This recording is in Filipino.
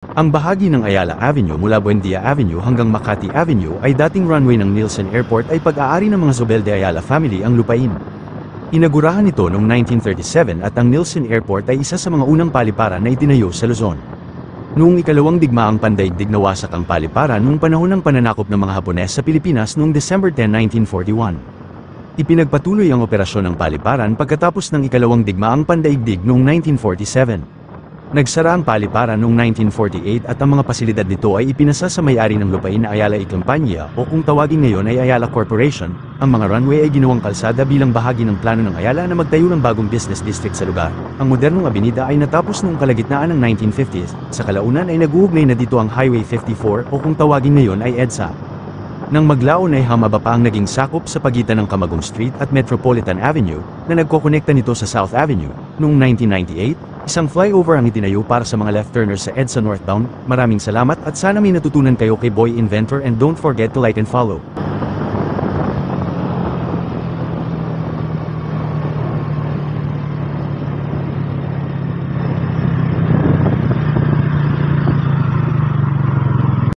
Ang bahagi ng Ayala Avenue mula Buendia Avenue hanggang Makati Avenue ay dating runway ng Nielsen Airport ay pag-aari ng mga Zobel de Ayala family ang lupain. Inagurahan ito noong 1937 at ang Nielsen Airport ay isa sa mga unang paliparan na itinayo sa Luzon. Noong ikalawang digmaang pandaigdig nawasak ang paliparan noong panahon ng pananakop ng mga Hapones sa Pilipinas noong December 10, 1941. Ipinagpatuloy ang operasyon ng paliparan pagkatapos ng ikalawang digmaang pandaigdig noong 1947. Nagsara ang paliparan noong 1948 at ang mga pasilidad nito ay ipinasa sa may-ari ng lupain na Ayala y Compañía o kung tawagin ngayon ay Ayala Corporation. Ang mga runway ay ginawang kalsada bilang bahagi ng plano ng Ayala na magtayo ng bagong business district sa lugar. Ang modernong abenida ay natapos noong kalagitnaan ng 1950s, sa kalaunan ay nag-uugnay na dito ang Highway 54 o kung tawagin ngayon ay EDSA. Nang maglaon ay humaba pa ang naging sakop sa pagitan ng Camagong Street at Metropolitan Avenue, na nagkokonekta nito sa South Avenue. Noong 1998, isang flyover ang itinayo para sa mga left-turners sa EDSA northbound. Maraming salamat at sana may natutunan kayo kay Boy Inventor and don't forget to like and follow.